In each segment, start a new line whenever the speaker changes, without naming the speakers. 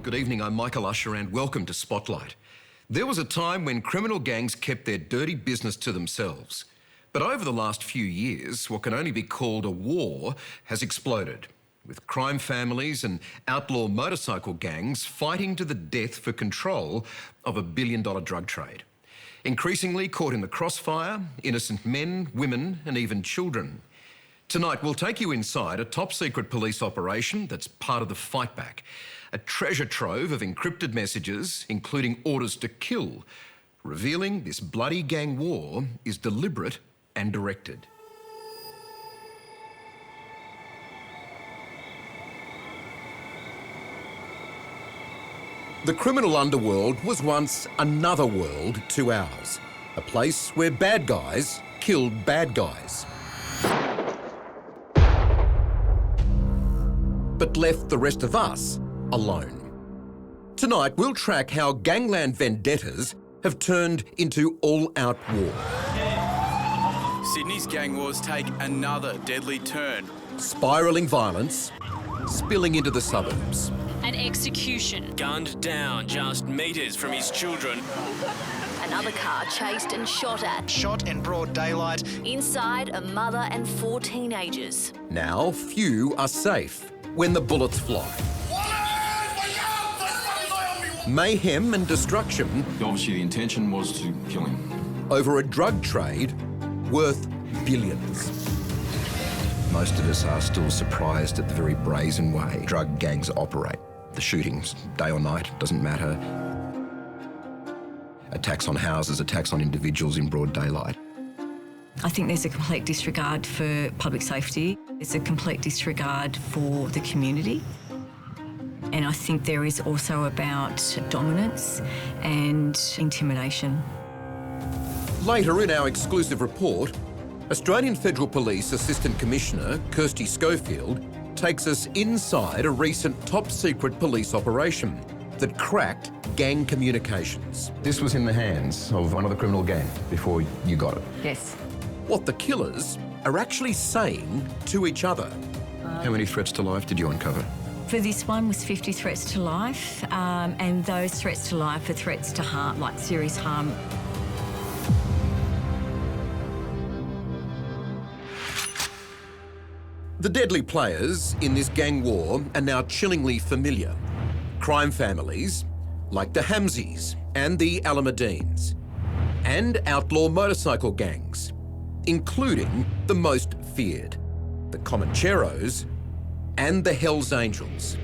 Good evening, I'm Michael Usher and welcome to Spotlight. There was a time when criminal gangs kept their dirty business to themselves. But over the last few years, what can only be called a war has exploded, with crime families and outlaw motorcycle gangs fighting to the death for control of a billion-dollar drug trade. Increasingly caught in the crossfire, innocent men, women and even children. Tonight, we'll take you inside a top-secret police operation that's part of the fight back. A treasure trove of encrypted messages, including orders to kill, revealing this bloody gang war is deliberate and directed. The criminal underworld was once another world to ours, a place where bad guys killed bad guys. But left the rest of us alone. Tonight, we'll track how gangland vendettas have turned into all-out war.
Sydney's gang wars take another deadly turn.
Spiralling violence, spilling into the suburbs.
An execution.
Gunned down just metres from his children.
Another car chased and shot at.
Shot in broad daylight.
Inside, a mother and 4 teenagers.
Now, few are safe when the bullets fly. Mayhem and destruction.
Obviously, the intention was to kill him.
Over a drug trade worth billions. Most of us are still surprised at the very brazen way drug gangs operate. The shootings, day or night, doesn't matter. Attacks on houses, attacks on individuals in broad daylight.
I think there's a complete disregard for public safety. There's a complete disregard for the community. And I think there is also about dominance and intimidation.
Later in our exclusive report, Australian Federal Police Assistant Commissioner Kirsty Schofield takes us inside a recent top-secret police operation that cracked gang communications. This was in the hands of one of the criminal gang before you got it.
Yes.
What the killers are actually saying to each other. How many threats to life did you uncover?
For this one was 50 threats to life, and those threats to life are threats to harm, like serious harm.
The deadly players in this gang war are now chillingly familiar. Crime families like the Hamzis and the Alameddines, and outlaw motorcycle gangs, including the most feared, the Comancheros and the Hells Angels.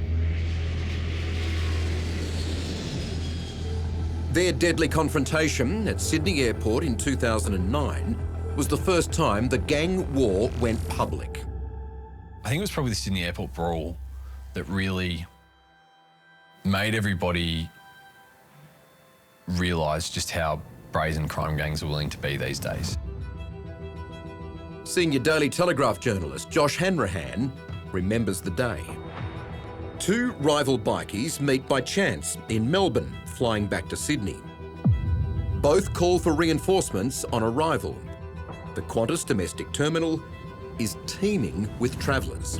Their deadly confrontation at Sydney Airport in 2009 was the first time the gang war went public.
I think it was probably the Sydney Airport brawl that really made everybody realise just how brazen crime gangs are willing to be these days.
Senior Daily Telegraph journalist Josh Hanrahan remembers the day. 2 rival bikies meet by chance in Melbourne, flying back to Sydney. Both call for reinforcements on arrival. The Qantas domestic terminal is teeming with travellers.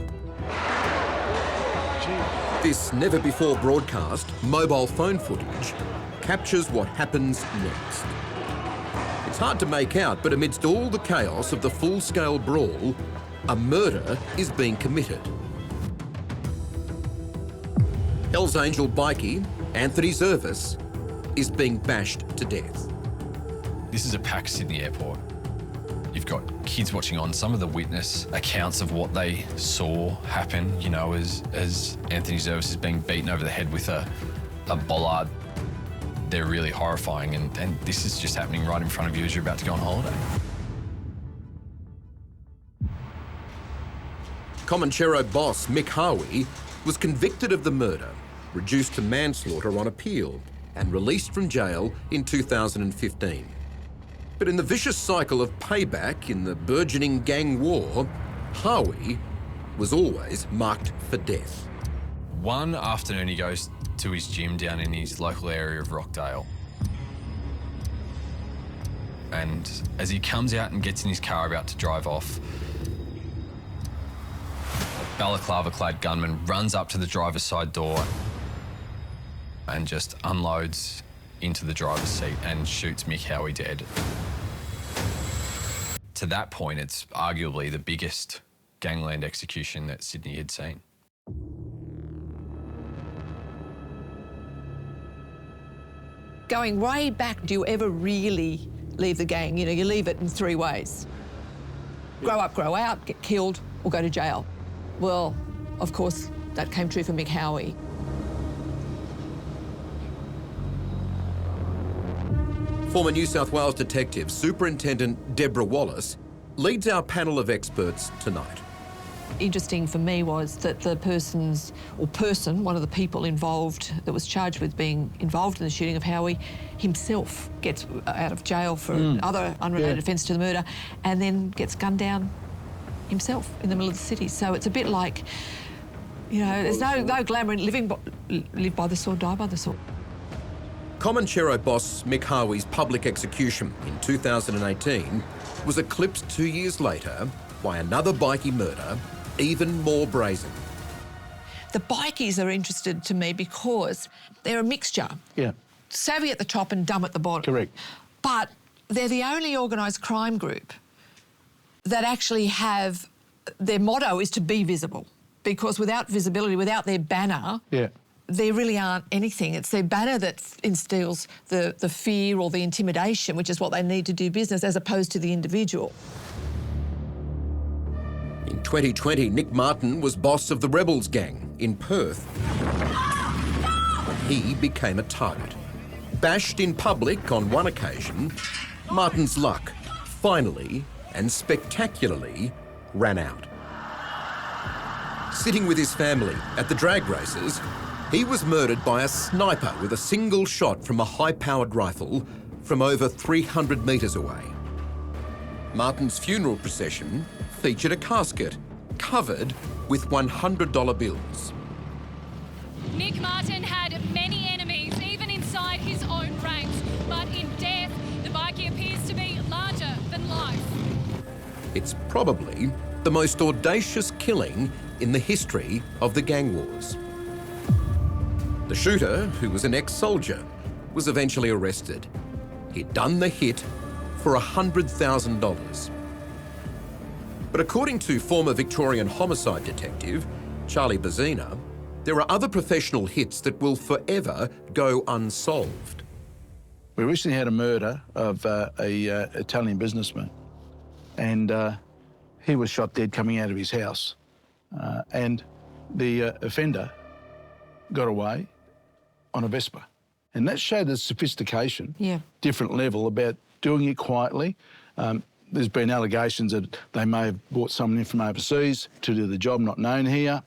This never-before broadcast mobile phone footage captures what happens next. It's hard to make out, but amidst all the chaos of the full-scale brawl, a murder is being committed. Hells Angel bikie Anthony Zervis is being bashed to death.
This is a packed Sydney Airport. You've got kids watching on. Some of the witness accounts of what they saw happen, you know, as Anthony Zervis is being beaten over the head with a bollard. They're really horrifying, and this is just happening right in front of you as you're about to go on holiday.
Comanchero boss Mick Harvey was convicted of the murder, reduced to manslaughter on appeal, and released from jail in 2015. But in the vicious cycle of payback in the burgeoning gang war, Harvey was always marked for death.
One afternoon he goes to his gym down in his local area of Rockdale. And as he comes out and gets in his car about to drive off, a balaclava-clad gunman runs up to the driver's side door and just unloads into the driver's seat and shoots Mick Howie dead. To that point, it's arguably the biggest gangland execution that Sydney had seen.
Going way back, do you ever really leave the gang? You know, you leave it in 3 ways. Grow up, grow out, get killed, or go to jail. Well, of course, that came true for Mick Howie.
Former New South Wales Detective Superintendent Deborah Wallace leads our panel of experts tonight.
Interesting for me was that the one of the people involved that was charged with being involved in the shooting of Howie himself gets out of jail for another unrelated offence to the murder and then gets gunned down himself in the middle of the city. So it's a bit like, you know, there's no glamour in live by the sword, die by the sword.
Comanchero boss Mick Howie's public execution in 2018 was eclipsed 2 years later by another bikie murder, even more brazen.
The bikies are interested to me because they're a mixture.
Yeah.
Savvy at the top and dumb at the bottom.
Correct.
But they're the only organised crime group that actually have, their motto is to be visible, because without visibility, without their banner, they really aren't anything. It's their banner that instills the fear or the intimidation, which is what they need to do business, as opposed to the individual.
In 2020, Nick Martin was boss of the Rebels gang in Perth. He became a target. Bashed in public on one occasion, Martin's luck finally and spectacularly ran out. Sitting with his family at the drag races, he was murdered by a sniper with a single shot from a high-powered rifle from over 300 metres away. Martin's funeral procession featured a casket covered with $100 bills.
Nick Martin had many enemies, even inside his own ranks, but in death, the bikie appears to be larger than life.
It's probably the most audacious killing in the history of the gang wars. The shooter, who was an ex-soldier, was eventually arrested. He'd done the hit for $100,000. But according to former Victorian homicide detective Charlie Bezzina, there are other professional hits that will forever go unsolved.
We recently had a murder of an Italian businessman, and he was shot dead coming out of his house. And the offender got away on a Vespa. And that showed the sophistication, different level about doing it quietly. There's been allegations that they may have brought someone in from overseas to do the job not known here.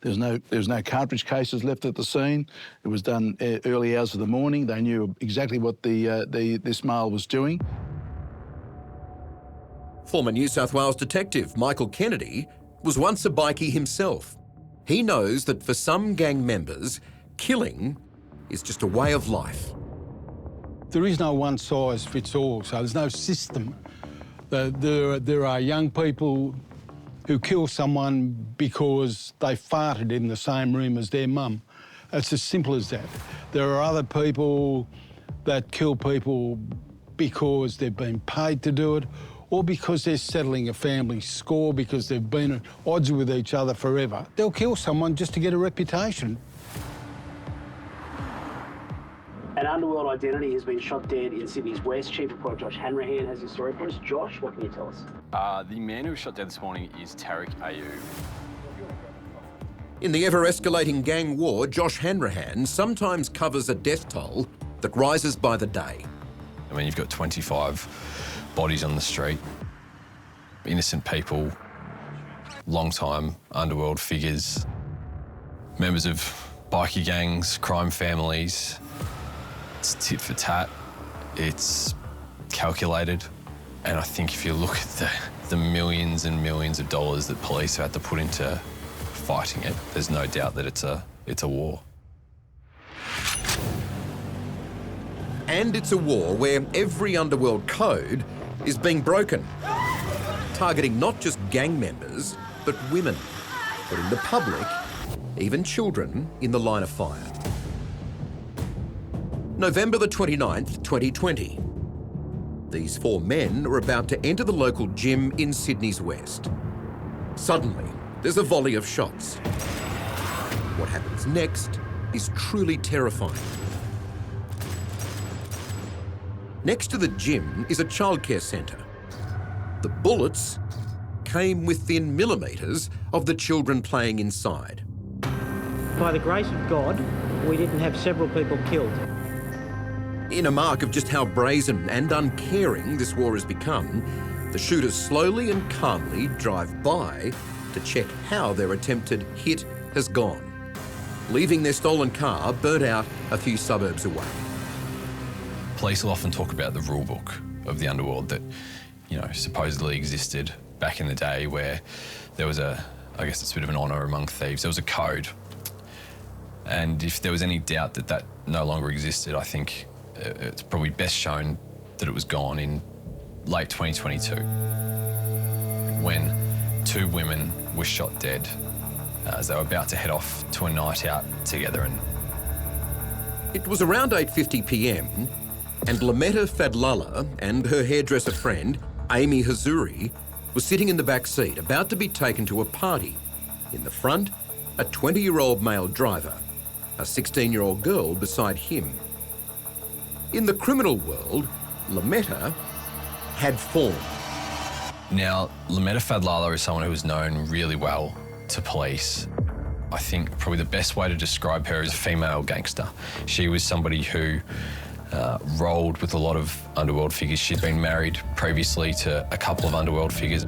There was no cartridge cases left at the scene. It was done early hours of the morning. They knew exactly what this male was doing.
Former New South Wales detective Michael Kennedy was once a bikie himself. He knows that for some gang members, killing is just a way of life.
There is no one size fits all, so there's no system. There are young people who kill someone because they farted in the same room as their mum. It's as simple as that. There are other people that kill people because they've been paid to do it, or because they're settling a family score, because they've been at odds with each other forever. They'll kill someone just to get a reputation.
An underworld identity has been shot dead in Sydney's West. Chief Reporter Josh Hanrahan has his story for us. Josh, what can you tell us?
The man who was shot dead this morning is Tariq Ayoub.
In the ever-escalating gang war, Josh Hanrahan sometimes covers a death toll that rises by the day.
I mean, you've got 25 bodies on the street, innocent people, long-time underworld figures, members of bikie gangs, crime families. It's tit for tat, it's calculated, and I think if you look at the millions and millions of dollars that police have had to put into fighting it, there's no doubt that it's a war.
And it's a war where every underworld code is being broken, targeting not just gang members, but women, putting the public, even children, in the line of fire. November the 29th, 2020. These four men are about to enter the local gym in Sydney's west. Suddenly, there's a volley of shots. What happens next is truly terrifying. Next to the gym is a childcare centre. The bullets came within millimetres of the children playing inside.
By the grace of God, we didn't have several people killed.
In a mark of just how brazen and uncaring this war has become, the shooters slowly and calmly drive by to check how their attempted hit has gone, leaving their stolen car burnt out a few suburbs away.
Police will often talk about the rule book of the underworld that, you know, supposedly existed back in the day, where there was I guess it's a bit of an honour among thieves. There was a code. And if there was any doubt that that no longer existed, I think it's probably best shown that it was gone in late 2022, when two women were shot dead as they were about to head off to a night out together. And
it was around 8:50 p.m, and Lametta Fadlala and her hairdresser friend, Amy Hazuri, were sitting in the back seat, about to be taken to a party. In the front, a 20-year-old male driver, a 16-year-old girl beside him. In the criminal world, Lametta had form.
now, Lametta Fadlala is someone who was known really well to police. I think probably the best way to describe her is a female gangster. She was somebody who rolled with a lot of underworld figures. She'd been married previously to a couple of underworld figures.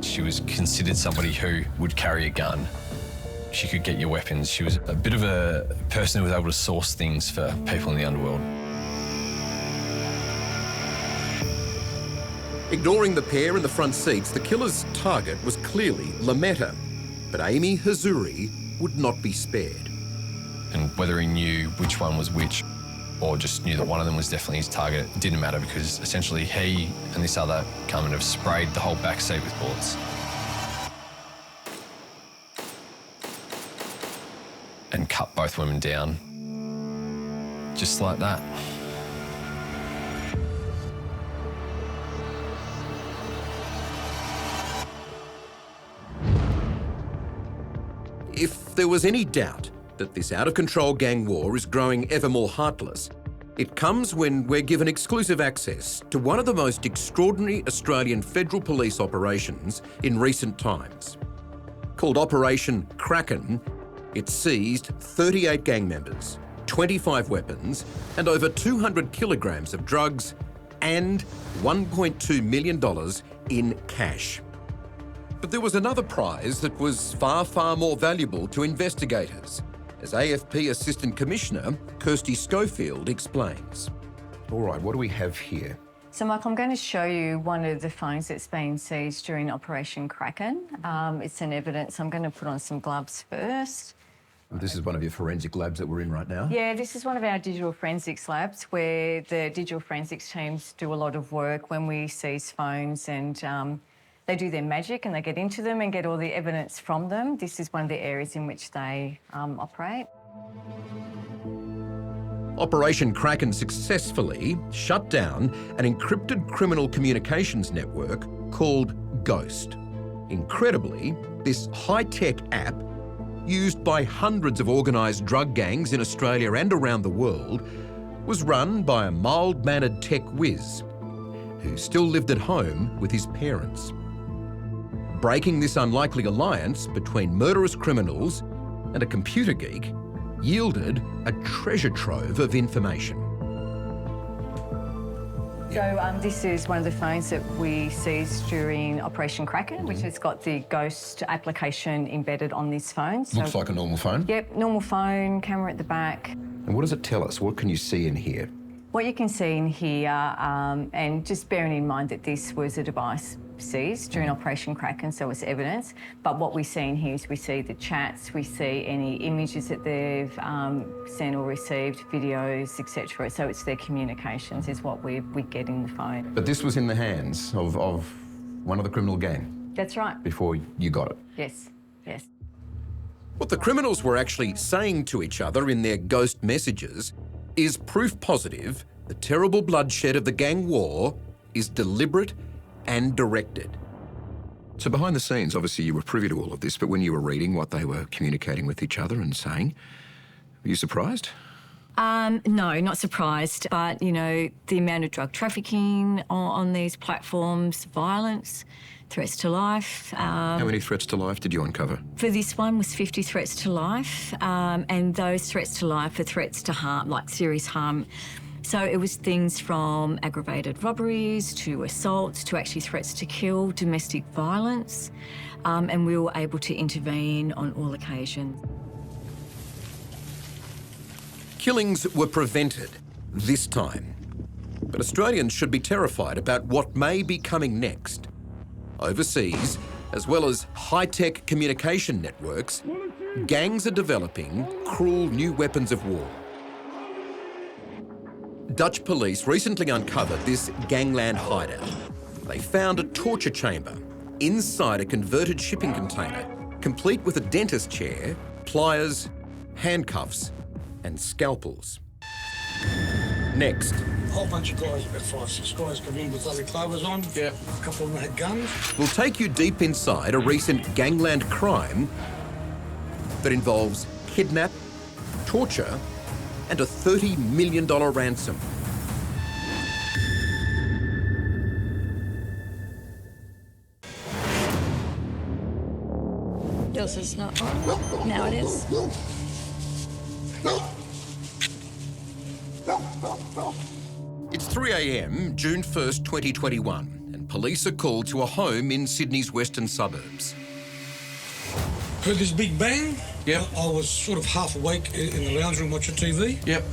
She was considered somebody who would carry a gun. She could get your weapons. She was a bit of a person who was able to source things for people in the underworld.
Ignoring the pair in the front seats, the killer's target was clearly Lametta, but Amy Hazuri would not be spared.
And whether he knew which one was which, or just knew that one of them was definitely his target, it didn't matter, because essentially he and this other come and have sprayed the whole back seat with bullets. And cut both women down, just like that.
If there was any doubt that this out-of-control gang war is growing ever more heartless, it comes when we're given exclusive access to one of the most extraordinary Australian Federal Police operations in recent times. Called Operation Kraken, it seized 38 gang members, 25 weapons, and over 200 kilograms of drugs and $1.2 million in cash. But there was another prize that was far, far more valuable to investigators, as AFP Assistant Commissioner Kirsty Schofield explains. All right, what do we have here?
So, Michael, I'm going to show you one of the phones that's been seized during Operation Kraken. It's an evidence. I'm going to put on some gloves first.
This is one of your forensic labs that we're in right now?
Yeah, this is one of our digital forensics labs where the digital forensics teams do a lot of work when we seize phones, and they do their magic and they get into them and get all the evidence from them. This is one of the areas in which they operate.
Operation Kraken successfully shut down an encrypted criminal communications network called Ghost. Incredibly, this high-tech app, used by hundreds of organised drug gangs in Australia and around the world, was run by a mild-mannered tech whiz who still lived at home with his parents. Breaking this unlikely alliance between murderous criminals and a computer geek yielded a treasure trove of information.
So this is one of the phones that we seized during Operation Kraken, which has got the Ghost application embedded on this phone. So,
looks like a normal phone?
Yep, normal phone, camera at the back.
And what does it tell us? What can you see in here?
What you can see in here, and just bearing in mind that this was a device seized during Operation Kraken, so it's evidence, but what we see in here is we see the chats, we see any images that they've sent or received, videos, etc. So it's their communications is what we get in the phone.
But this was in the hands of one of the criminal gang?
That's right.
Before you got it?
Yes, yes.
What the criminals were actually saying to each other in their ghost messages is proof positive the terrible bloodshed of the gang war is deliberate and directed. So behind the scenes, obviously you were privy to all of this, but when you were reading what they were communicating with each other and saying, were you surprised?
No, not surprised. But, you know, the amount of drug trafficking on these platforms, violence, threats to life.
How many threats to life did you uncover?
For this one was 50 threats to life, and those threats to life are threats to harm, like serious harm. So it was things from aggravated robberies to assaults to actually threats to kill, domestic violence, and we were able to intervene on all occasions.
Killings were prevented this time, but Australians should be terrified about what may be coming next. Overseas, as well as high-tech communication networks, gangs are developing cruel new weapons of war. Dutch police recently uncovered this Gangland hideout. They found a torture chamber inside a converted shipping container, complete with a dentist chair, pliers, handcuffs, and scalpels. Next.
A whole bunch of guys, about 5, 6 guys, come in with bloody clovers on. Yeah. A couple of them had guns.
We'll take you deep inside a recent gangland crime that involves kidnap, torture, and a $30 million ransom.
This is not on. Now it is.
It's 3 a.m, June 1st, 2021, and police are called to a home in Sydney's western suburbs.
Heard this big bang.
Yep.
I was sort of half awake in the lounge room watching TV.
Yep.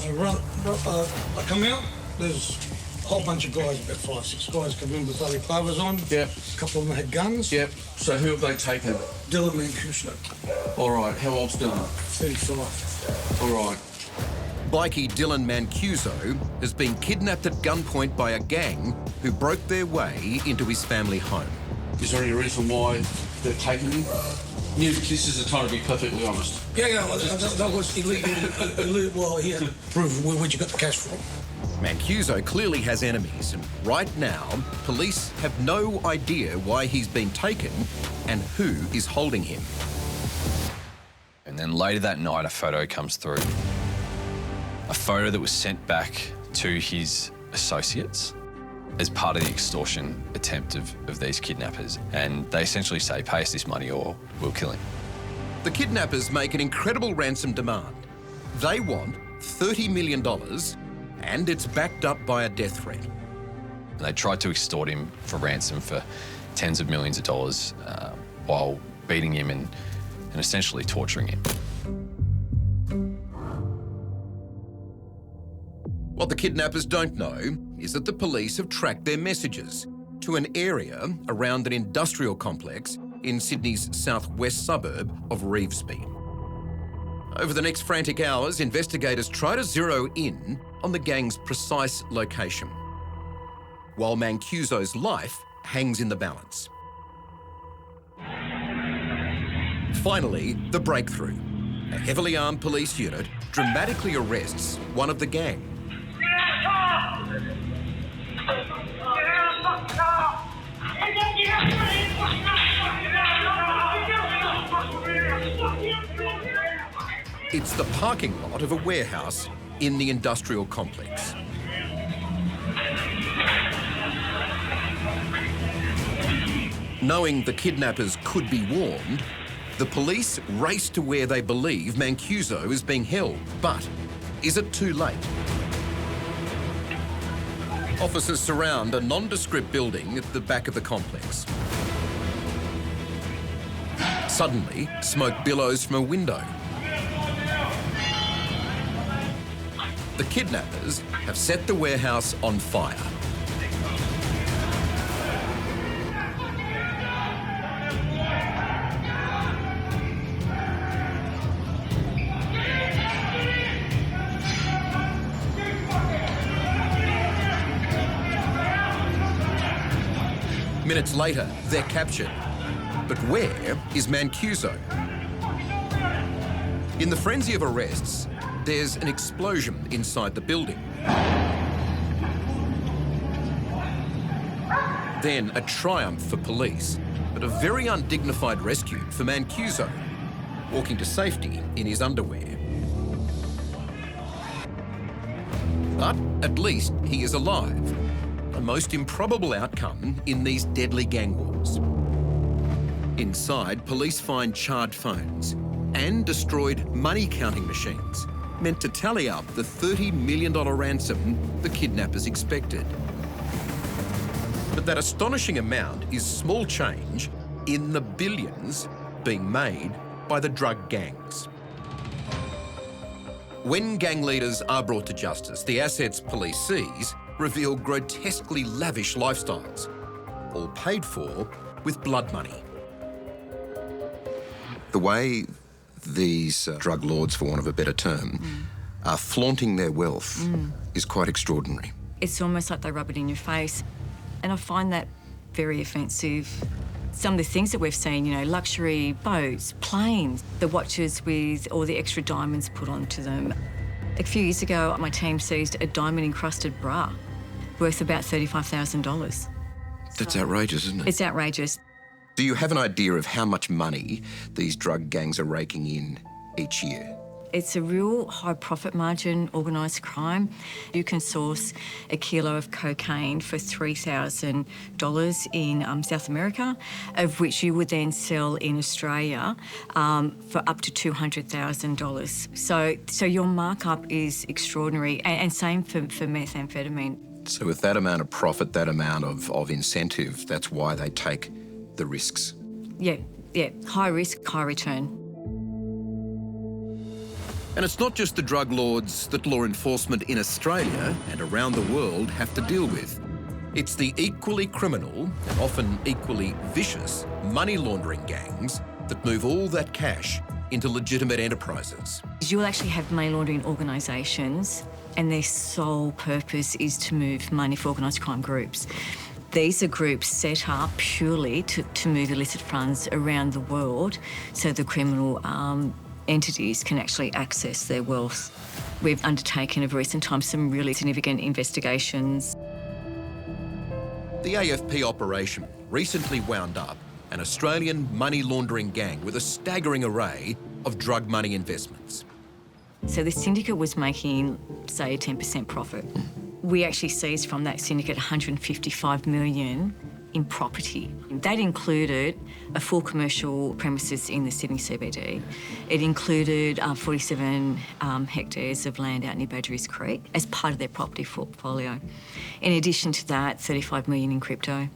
I come out, there's a whole bunch of guys, about 5, 6 guys come in with bloody clovers on.
Yep.
A couple of them had guns.
Yep. So who have they taken?
Dylan Mancuso.
All right, how old's Dylan?
35.
All right. Bikie Dylan Mancuso has been kidnapped at gunpoint by a gang who broke their way into his family home.
Is there any reason why they're taking him? This is the time to be perfectly honest.
Yeah, that was illegal. Well, he had to prove where'd you got the cash from.
Mancuso clearly has enemies, and right now, police have no idea why he's been taken and who is holding him.
And then later that night, a photo comes through. A photo that was sent back to his associates as part of the extortion attempt of these kidnappers. And they essentially say, pay us this money or we'll kill him.
The kidnappers make an incredible ransom demand. They want $30 million, and it's backed up by a death threat.
And they tried to extort him for ransom for tens of millions of dollars while beating him and essentially torturing him.
What the kidnappers don't know is that the police have tracked their messages to an area around an industrial complex in Sydney's southwest suburb of Revesby. Over the next frantic hours, investigators try to zero in on the gang's precise location, while Mancuso's life hangs in the balance. Finally, the breakthrough. A heavily armed police unit dramatically arrests one of the gang. It's the parking lot of a warehouse in the industrial complex. Knowing the kidnappers could be warned, the police race to where they believe Mancuso is being held. But is it too late? Officers surround a nondescript building at the back of the complex. Suddenly, smoke billows from a window. The kidnappers have set the warehouse on fire. Minutes later, they're captured. But where is Mancuso? In the frenzy of arrests, there's an explosion inside the building. Then a triumph for police, but a very undignified rescue for Mancuso, walking to safety in his underwear. But at least he is alive, a most improbable outcome in these deadly gang wars. Inside, police find charred phones and destroyed money-counting machines, meant to tally up the $30 million ransom the kidnappers expected. But that astonishing amount is small change in the billions being made by the drug gangs. When gang leaders are brought to justice, the assets police seize reveal grotesquely lavish lifestyles, all paid for with blood money. The way these drug lords, for want of a better term, are flaunting their wealth is quite extraordinary.
It's almost like they rub it in your face. And I find that very offensive. Some of the things that we've seen, you know, luxury boats, planes, the watches with all the extra diamonds put onto them. A few years ago, my team seized a diamond-encrusted bra worth about $35,000.
That's outrageous, isn't it?
It's outrageous.
Do you have an idea of how much money these drug gangs are raking in each year?
It's a real high profit margin, organised crime. You can source a kilo of cocaine for $3,000 in South America, of which you would then sell in Australia for up to $200,000. So your markup is extraordinary, and same for methamphetamine.
So with that amount of profit, that amount of incentive, that's why they take the risks.
Yeah, high risk, high return.
And it's not just the drug lords that law enforcement in Australia and around the world have to deal with. It's the equally criminal and often equally vicious money laundering gangs that move all that cash into legitimate enterprises.
You'll actually have money laundering organisations, and their sole purpose is to move money for organised crime groups. These are groups set up purely to move illicit funds around the world so the criminal entities can actually access their wealth. We've undertaken of recent times some really significant investigations.
The AFP operation recently wound up an Australian money laundering gang with a staggering array of drug money investments.
So the syndicate was making, say, a 10% profit. We actually seized from that syndicate $155 million in property. That included a full commercial premises in the Sydney CBD. It included 47 hectares of land out near Badgerys Creek as part of their property portfolio. In addition to that, $35 million in crypto.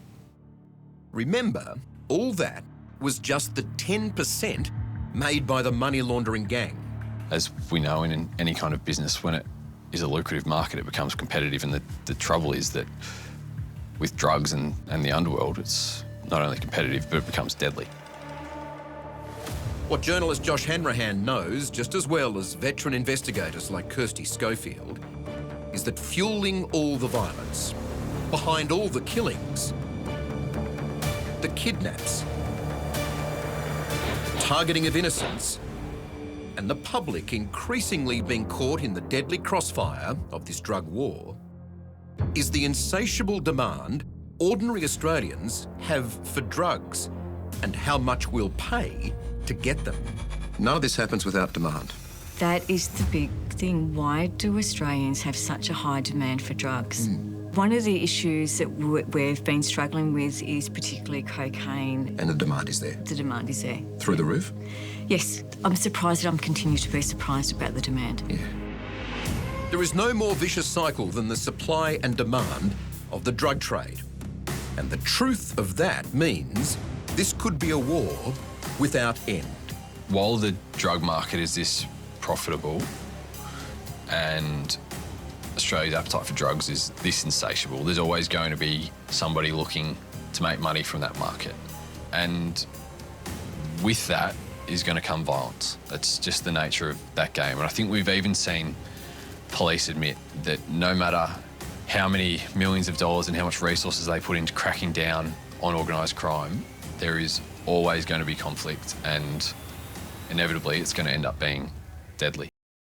Remember, all that was just the 10% made by the money laundering gang.
As we know in any kind of business, when it is a lucrative market, it becomes competitive, and the trouble is that with drugs and the underworld, it's not only competitive, but it becomes deadly.
What journalist Josh Hanrahan knows just as well as veteran investigators like Kirsty Schofield is that fueling all the violence, behind all the killings, the kidnaps, targeting of innocents, and the public increasingly being caught in the deadly crossfire of this drug war, is the insatiable demand ordinary Australians have for drugs and how much we'll pay to get them. None of this happens without demand.
That is the big thing. Why do Australians have such a high demand for drugs? One of the issues that we've been struggling with is particularly cocaine.
And the demand is there?
The demand is there.
Through the roof?
Yes. I'm surprised, and I'm continuing to be surprised about the demand.
Yeah. There is no more vicious cycle than the supply and demand of the drug trade. And the truth of that means this could be a war without end.
While the drug market is this profitable and Australia's appetite for drugs is this insatiable, there's always going to be somebody looking to make money from that market. And with that is going to come violence. That's just the nature of that game. And I think we've even seen police admit that no matter how many millions of dollars and how much resources they put into cracking down on organised crime, there is always going to be conflict, and inevitably it's going to end up being deadly.